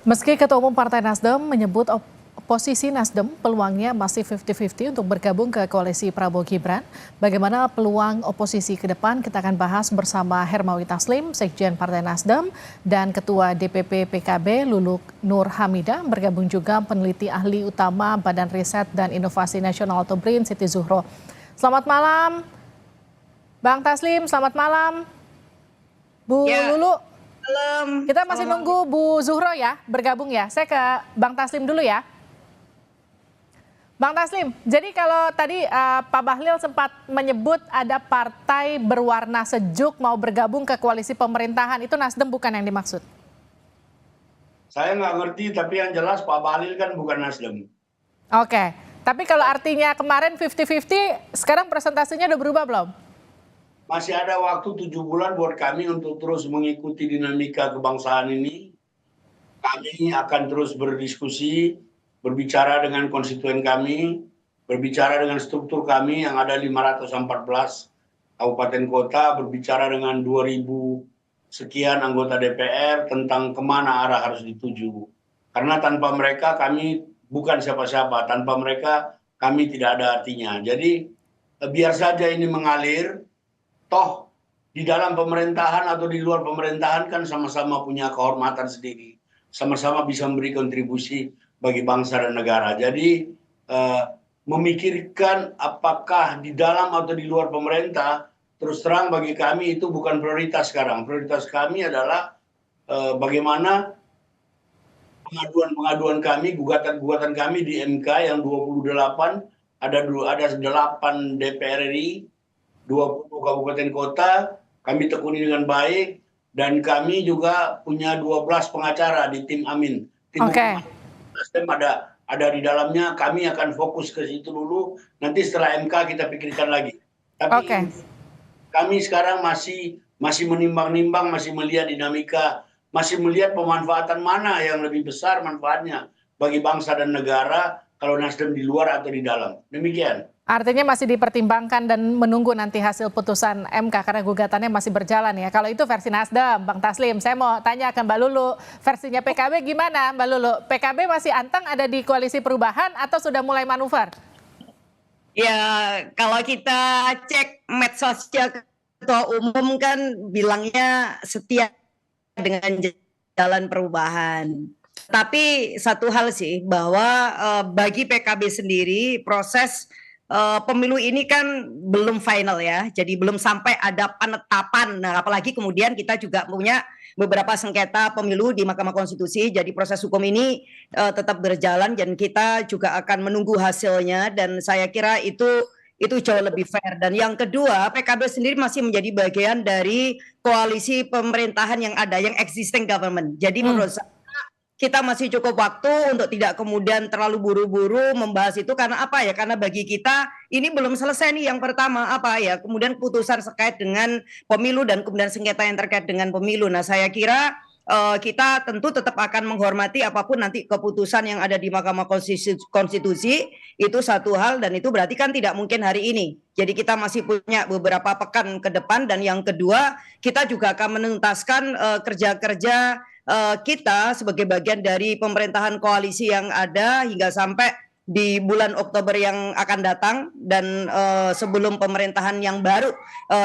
Meski Ketua Umum Partai Nasdem menyebut posisi Nasdem peluangnya masih 50-50 untuk bergabung ke koalisi Prabowo Gibran, bagaimana peluang oposisi ke depan kita akan bahas bersama Hermawi Taslim, Sekjen Partai Nasdem, dan Ketua DPP PKB Luluk Nur Hamidah, bergabung juga peneliti ahli utama Badan Riset dan Inovasi Nasional atau BRIN, Siti Zuhro. Selamat malam, Bang Taslim, selamat malam. Bu Lulu. Malam. Kita masih nunggu Bu Zuhro ya, bergabung ya. Saya ke Bang Taslim dulu ya. Bang Taslim, jadi kalau tadi Pak Bahlil sempat menyebut ada partai berwarna sejuk mau bergabung ke koalisi pemerintahan, itu Nasdem bukan yang dimaksud? Saya nggak ngerti, tapi yang jelas Pak Bahlil kan bukan Nasdem. Oke, tapi kalau artinya kemarin 50-50, sekarang presentasinya udah berubah belum? Masih ada waktu 7 bulan buat kami untuk terus mengikuti dinamika kebangsaan ini. Kami akan terus berdiskusi, berbicara dengan konstituen kami, berbicara dengan struktur kami yang ada 514 kabupaten kota, berbicara dengan 2000 sekian anggota DPR tentang kemana arah harus dituju. Karena tanpa mereka kami bukan siapa-siapa, tanpa mereka kami tidak ada artinya. Jadi biar saja ini mengalir, toh di dalam pemerintahan atau di luar pemerintahan kan sama-sama punya kehormatan sendiri, sama-sama bisa memberi kontribusi bagi bangsa dan negara. Jadi memikirkan apakah di dalam atau di luar pemerintah, terus terang bagi kami itu bukan prioritas sekarang. Prioritas kami adalah bagaimana pengaduan kami, gugatan kami di MK yang 28, ada 8 DPR RI, 20 kabupaten kota, kami tekuni dengan baik, dan kami juga punya 12 pengacara di tim Amin. Tim Nasdem ada di dalamnya, kami akan fokus ke situ dulu, nanti setelah MK kita pikirkan lagi. Tapi kami sekarang masih menimbang-nimbang, masih melihat dinamika, masih melihat pemanfaatan mana yang lebih besar manfaatnya bagi bangsa dan negara kalau Nasdem di luar atau di dalam. Demikian. Artinya masih dipertimbangkan dan menunggu nanti hasil putusan MK karena gugatannya masih berjalan ya. Kalau itu versi Nasdem, Bang Taslim, saya mau tanya ke Mbak Lulu, versinya PKB gimana Mbak Lulu? PKB masih antang ada di koalisi perubahan atau sudah mulai manuver? Ya, kalau kita cek medsosnya Ketua Umum kan bilangnya setia dengan jalan perubahan. Tapi satu hal sih, bahwa bagi PKB sendiri proses pemilu ini kan belum final ya, jadi belum sampai ada penetapan. Nah, apalagi kemudian kita juga punya beberapa sengketa pemilu di Mahkamah Konstitusi, jadi proses hukum ini tetap berjalan dan kita juga akan menunggu hasilnya, dan saya kira itu jauh lebih fair. Dan yang kedua, PKB sendiri masih menjadi bagian dari koalisi pemerintahan yang ada, yang existing government. Jadi menurut saya kita masih cukup waktu untuk tidak kemudian terlalu buru-buru membahas itu, karena apa ya? Karena bagi kita ini belum selesai nih. Yang pertama apa ya? Kemudian putusan terkait dengan pemilu dan kemudian sengketa yang terkait dengan pemilu. Nah, saya kira kita tentu tetap akan menghormati apapun nanti keputusan yang ada di Mahkamah Konstitusi, itu satu hal, dan itu berarti kan tidak mungkin hari ini. Jadi kita masih punya beberapa pekan ke depan, dan yang kedua kita juga akan menuntaskan kerja-kerja kita sebagai bagian dari pemerintahan koalisi yang ada hingga sampai di bulan Oktober yang akan datang, dan sebelum pemerintahan yang baru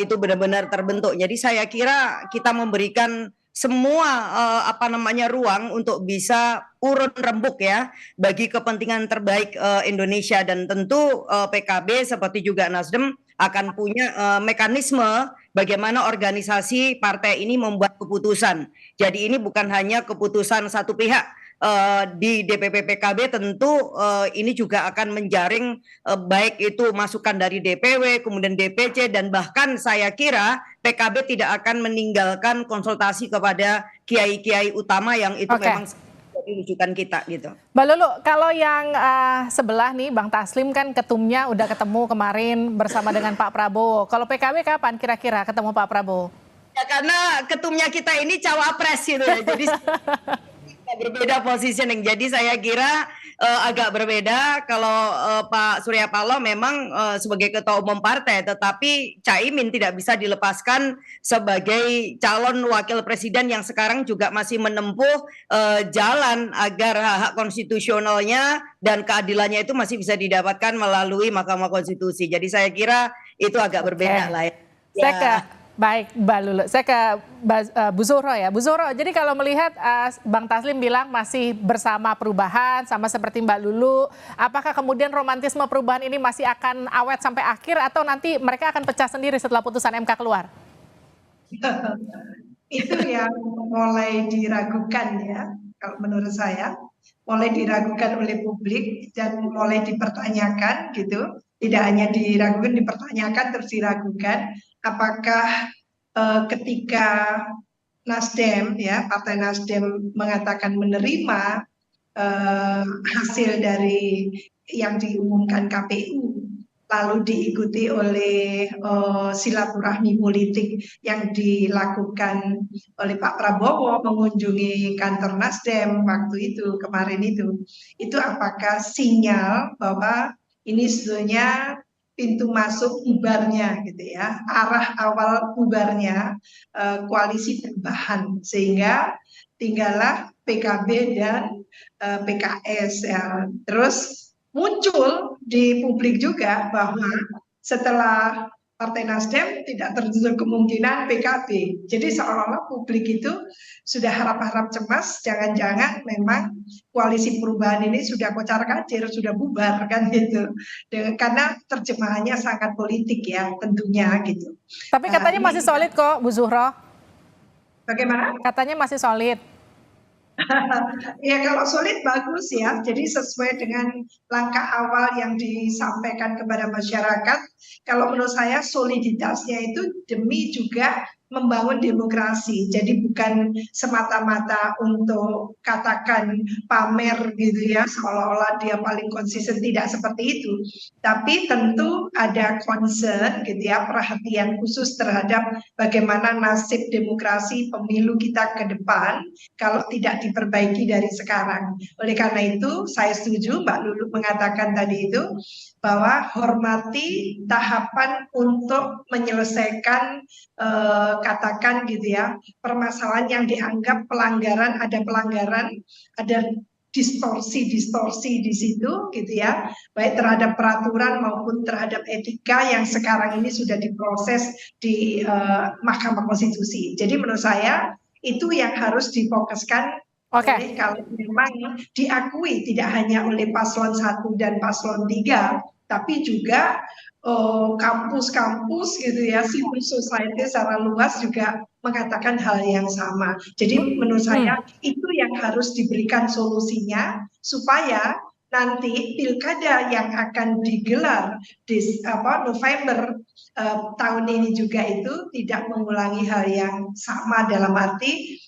itu benar-benar terbentuk. Jadi saya kira kita memberikan semua ruang untuk bisa urun rembuk ya bagi kepentingan terbaik Indonesia, dan tentu PKB seperti juga Nasdem akan punya mekanisme bagaimana organisasi partai ini membuat keputusan. Jadi ini bukan hanya keputusan satu pihak. Di DPP PKB tentu ini juga akan menjaring baik itu masukan dari DPW, kemudian DPC, dan bahkan saya kira PKB tidak akan meninggalkan konsultasi kepada kiai-kiai utama yang itu memang jadi rujukan kita gitu. Mbak Lulu, kalau yang sebelah nih Bang Taslim kan ketumnya udah ketemu kemarin bersama dengan Pak Prabowo. Kalau PKB kapan kira-kira ketemu Pak Prabowo? Ya karena ketumnya kita ini cawapres gitu ya. Jadi berbeda positioning. Jadi saya kira agak berbeda kalau Pak Surya Paloh memang sebagai ketua umum partai, tetapi Caimin tidak bisa dilepaskan sebagai calon wakil presiden yang sekarang juga masih menempuh jalan agar hak-hak konstitusionalnya dan keadilannya itu masih bisa didapatkan melalui Mahkamah Konstitusi. Jadi saya kira itu agak berbeda lah ya. Saya ke baik Mbak Lulu, saya ke Bu Zuhro ya. Bu Zuhro, jadi kalau melihat Bang Taslim bilang masih bersama perubahan, sama seperti Mbak Lulu, apakah kemudian romantisme perubahan ini masih akan awet sampai akhir atau nanti mereka akan pecah sendiri setelah putusan MK keluar? Itu yang mulai diragukan ya, kalau menurut saya. Mulai diragukan oleh publik dan mulai dipertanyakan gitu. Tidak hanya diragukan, dipertanyakan terus diragukan. Apakah ketika Nasdem ya, Partai Nasdem mengatakan menerima hasil dari yang diumumkan KPU, lalu diikuti oleh silaturahmi politik yang dilakukan oleh Pak Prabowo mengunjungi kantor Nasdem waktu itu, kemarin itu apakah sinyal bahwa ini sebetulnya pintu masuk bubarnya gitu ya, arah awal bubarnya koalisi perubahan, sehingga tinggallah PKB dan PKS ya. Terus muncul di publik juga bahwa setelah Partai Nasdem tidak tertutup kemungkinan PKB. Jadi seolah-olah publik itu sudah harap-harap cemas, jangan-jangan memang koalisi perubahan ini sudah kocar-kacir, sudah bubar kan gitu. Karena terjemahannya sangat politik ya tentunya gitu. Tapi katanya masih solid kok Bu Zuhro. Bagaimana? Katanya masih solid. Ya kalau sulit bagus ya, jadi sesuai dengan langkah awal yang disampaikan kepada masyarakat. Kalau menurut saya soliditasnya itu demi juga membangun demokrasi, jadi bukan semata-mata untuk katakan pamer gitu ya, seolah-olah dia paling konsisten, tidak seperti itu. Tapi tentu ada concern gitu ya, perhatian khusus terhadap bagaimana nasib demokrasi pemilu kita ke depan kalau tidak diperbaiki dari sekarang. Oleh karena itu, saya setuju Mbak Lulu mengatakan tadi itu, bahwa hormati tahapan untuk menyelesaikan katakan gitu ya, permasalahan yang dianggap pelanggaran, ada distorsi di situ gitu ya, baik terhadap peraturan maupun terhadap etika yang sekarang ini sudah diproses di Mahkamah Konstitusi. Jadi menurut saya itu yang harus difokuskan. Oleh kalau memang diakui tidak hanya oleh paslon 1 dan paslon 3, tapi juga kampus-kampus gitu ya, civil society secara luas juga mengatakan hal yang sama. Jadi menurut saya itu yang harus diberikan solusinya supaya nanti pilkada yang akan digelar di November tahun ini juga itu tidak mengulangi hal yang sama, dalam arti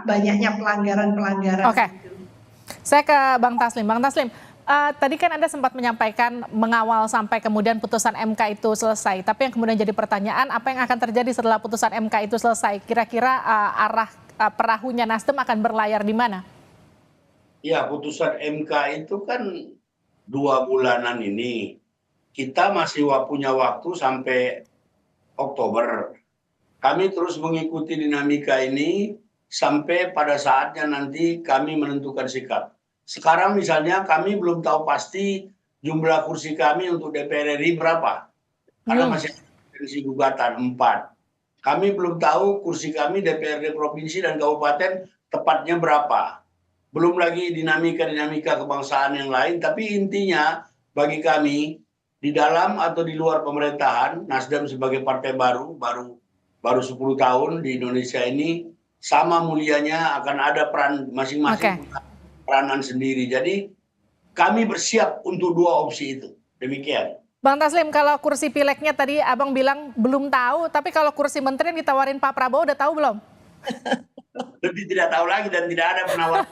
banyaknya pelanggaran-pelanggaran. Oke. Saya ke Bang Taslim. Bang Taslim, tadi kan Anda sempat menyampaikan mengawal sampai kemudian putusan MK itu selesai. Tapi yang kemudian jadi pertanyaan, apa yang akan terjadi setelah putusan MK itu selesai? Kira-kira arah perahunya Nasdem akan berlayar di mana? Ya, putusan MK itu kan 2 bulanan ini. Kita masih punya waktu sampai Oktober. Kami terus mengikuti dinamika ini sampai pada saatnya nanti kami menentukan sikap. Sekarang misalnya kami belum tahu pasti jumlah kursi kami untuk DPR RI berapa. Karena masih ada gugatan 4. Kami belum tahu kursi kami DPRD provinsi dan kabupaten tepatnya berapa. Belum lagi dinamika-dinamika kebangsaan yang lain. Tapi intinya bagi kami di dalam atau di luar pemerintahan, Nasdem sebagai partai baru 10 tahun di Indonesia ini, sama mulianya akan ada peran masing-masing, peranan sendiri. Jadi kami bersiap untuk 2 opsi itu. Demikian. Bang Taslim, kalau kursi pileknya tadi Abang bilang belum tahu, tapi kalau kursi menteri yang ditawarin Pak Prabowo udah tahu belum? Lebih tidak tahu lagi dan tidak ada penawaran.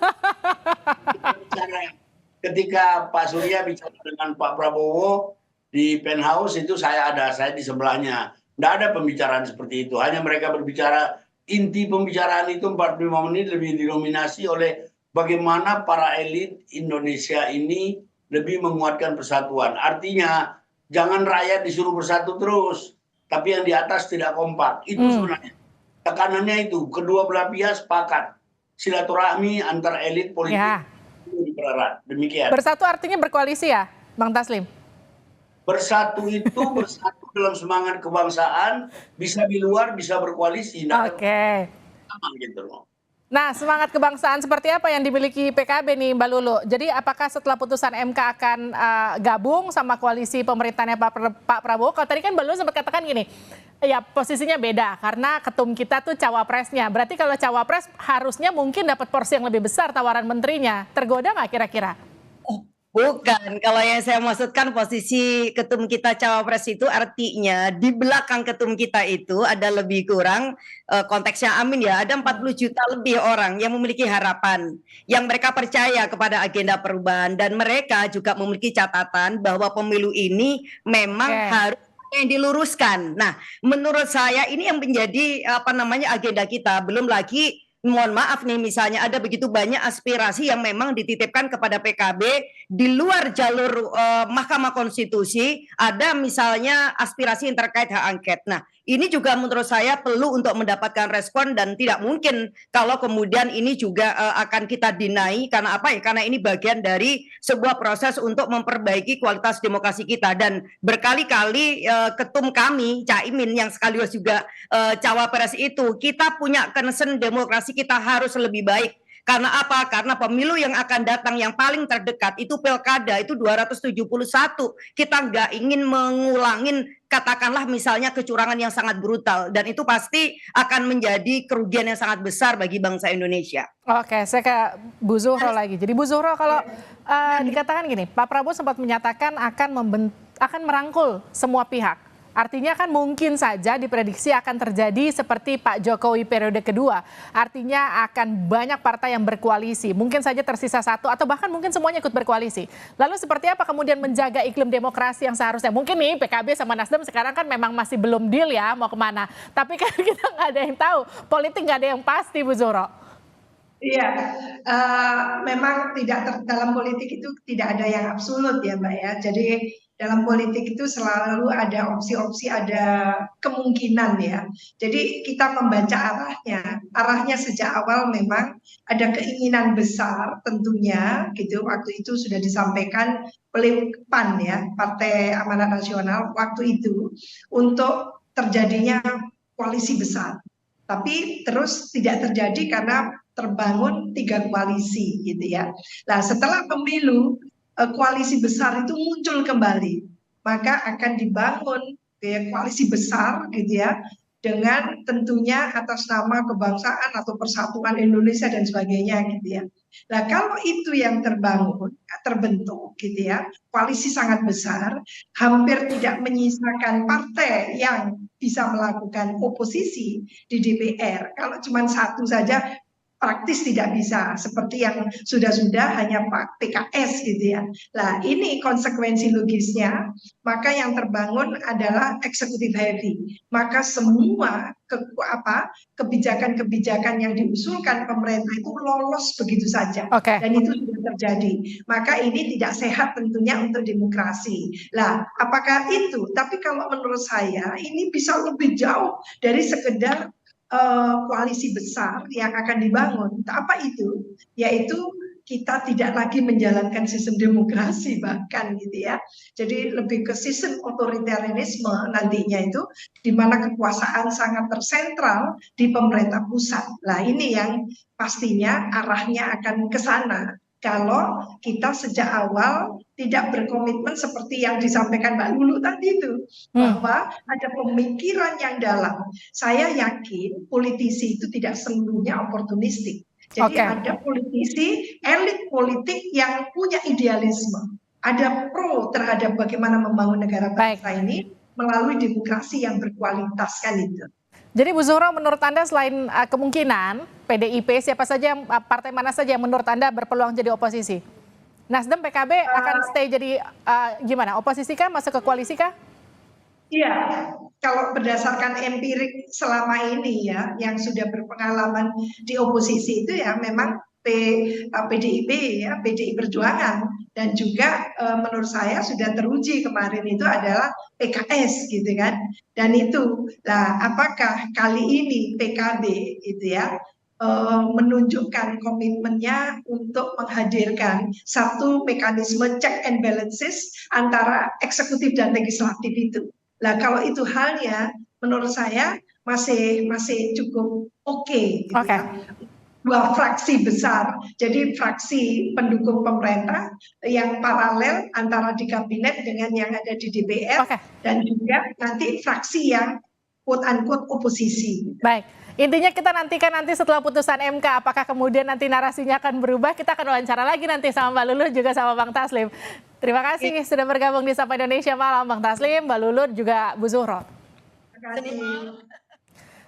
Ketika Pak Surya bicara dengan Pak Prabowo di penthouse itu saya di sebelahnya. Tidak ada pembicaraan seperti itu. Hanya mereka berbicara, inti pembicaraan itu 45 menit lebih didominasi oleh bagaimana para elit Indonesia ini lebih menguatkan persatuan. Artinya jangan rakyat disuruh bersatu terus, tapi yang di atas tidak kompak. Itu sebenarnya tekanannya itu. Kedua belah pihak sepakat. Silaturahmi antar elit politik itu dipererat. Demikian. Bersatu artinya berkoalisi ya, Bang Taslim? Bersatu itu bersatu dalam semangat kebangsaan, bisa di luar, bisa berkoalisi. Oke. Gitu loh. Nah, semangat kebangsaan seperti apa yang dimiliki PKB nih, Mbak Lulu? Jadi apakah setelah putusan MK akan gabung sama koalisi pemerintahnya Pak Prabowo? Kalau tadi kan Mbak Lulu sempat katakan gini, ya posisinya beda karena ketum kita tuh cawapresnya. Berarti kalau cawapres harusnya mungkin dapat porsi yang lebih besar tawaran menterinya. Tergoda nggak kira-kira? Bukan, kalau yang saya maksudkan posisi ketum kita cawapres itu artinya di belakang ketum kita itu ada lebih kurang konteksnya Amin ya, ada 40 juta lebih orang yang memiliki harapan, yang mereka percaya kepada agenda perubahan dan mereka juga memiliki catatan bahwa pemilu ini memang harus yang diluruskan. Nah, menurut saya ini yang menjadi agenda kita, belum lagi mohon maaf nih misalnya ada begitu banyak aspirasi yang memang dititipkan kepada PKB di luar jalur Mahkamah Konstitusi, ada misalnya aspirasi yang terkait hak angket. Nah, ini juga menurut saya perlu untuk mendapatkan respon dan tidak mungkin kalau kemudian ini juga akan kita deny karena apa ya? Karena ini bagian dari sebuah proses untuk memperbaiki kualitas demokrasi kita dan berkali-kali ketum kami Caimin yang sekaligus juga cawapres itu kita punya concern demokrasi kita harus lebih baik. Karena apa? Karena pemilu yang akan datang yang paling terdekat itu pilkada itu 271. Kita nggak ingin mengulangin katakanlah misalnya kecurangan yang sangat brutal dan itu pasti akan menjadi kerugian yang sangat besar bagi bangsa Indonesia. Oke, saya ke Bu Zuhro lagi. Jadi Bu Zuhro kalau dikatakan gini, Pak Prabowo sempat menyatakan akan merangkul semua pihak. Artinya kan mungkin saja diprediksi akan terjadi seperti Pak Jokowi periode kedua. Artinya akan banyak partai yang berkoalisi. Mungkin saja tersisa satu atau bahkan mungkin semuanya ikut berkoalisi. Lalu seperti apa kemudian menjaga iklim demokrasi yang seharusnya? Mungkin nih PKB sama Nasdem sekarang kan memang masih belum deal ya mau kemana. Tapi kan kita nggak ada yang tahu. Politik nggak ada yang pasti, Bu Zuhro. Iya, memang dalam politik itu tidak ada yang absolut ya Mbak ya. Jadi dalam politik itu selalu ada opsi-opsi, ada kemungkinan ya. Jadi kita membaca arahnya. Arahnya sejak awal memang ada keinginan besar tentunya gitu. Waktu itu sudah disampaikan oleh PAN ya, Partai Amanat Nasional waktu itu untuk terjadinya koalisi besar. Tapi terus tidak terjadi karena terbangun 3 koalisi gitu ya. Nah setelah pemilu koalisi besar itu muncul kembali, maka akan dibangun koalisi besar gitu ya, dengan tentunya atas nama kebangsaan atau persatuan Indonesia dan sebagainya gitu ya. Nah kalau itu yang terbentuk gitu ya, koalisi sangat besar, hampir tidak menyisakan partai yang bisa melakukan oposisi di DPR. Kalau cuma satu saja praktis tidak bisa seperti yang sudah-sudah hanya Pak PKS gitu ya. Nah ini konsekuensi logisnya, maka yang terbangun adalah executive heavy. Maka semua kebijakan-kebijakan yang diusulkan pemerintah itu lolos begitu saja. Dan itu sudah terjadi. Maka ini tidak sehat tentunya untuk demokrasi. Lah, apakah itu? Tapi kalau menurut saya ini bisa lebih jauh dari sekedar koalisi besar yang akan dibangun. Apa itu? Yaitu kita tidak lagi menjalankan sistem demokrasi bahkan gitu ya. Jadi lebih ke sistem otoritarianisme nantinya itu di mana kekuasaan sangat tersentral di pemerintah pusat. Nah, ini yang pastinya arahnya akan ke sana. Kalau kita sejak awal tidak berkomitmen seperti yang disampaikan Mbak Lulu tadi itu, bahwa ada pemikiran yang dalam. Saya yakin politisi itu tidak seluruhnya oportunistik. Jadi ada politisi, elit politik yang punya idealisme. Ada pro terhadap bagaimana membangun negara bangsa ini melalui demokrasi yang berkualitas kan itu. Jadi Bu Zuhro, menurut Anda selain kemungkinan PDIP, siapa saja, partai mana saja yang menurut Anda berpeluang jadi oposisi? Nasdem, PKB akan stay jadi gimana? Oposisi kah? Masuk ke koalisi kah? Iya, kalau berdasarkan empirik selama ini ya, yang sudah berpengalaman di oposisi itu ya memang PDIP ya, PDI Perjuangan, dan juga menurut saya sudah teruji kemarin itu adalah PKS gitu kan. Dan itu lah, apakah kali ini PKB gitu ya menunjukkan komitmennya untuk menghadirkan satu mekanisme check and balances antara eksekutif dan legislatif itu. Nah, kalau itu halnya menurut saya masih cukup oke gitu ya. Dua fraksi besar, jadi fraksi pendukung pemerintah yang paralel antara di kabinet dengan yang ada di DPR, dan juga nanti fraksi yang quote-unquote oposisi. Baik, intinya kita nantikan nanti setelah putusan MK, apakah kemudian nanti narasinya akan berubah, kita akan wawancara lagi nanti sama Mbak Luluh juga sama Bang Taslim. Terima kasih sudah bergabung di Sapa Indonesia Malam, Bang Taslim, Mbak Luluh, juga Bu Zuhro. Terima kasih.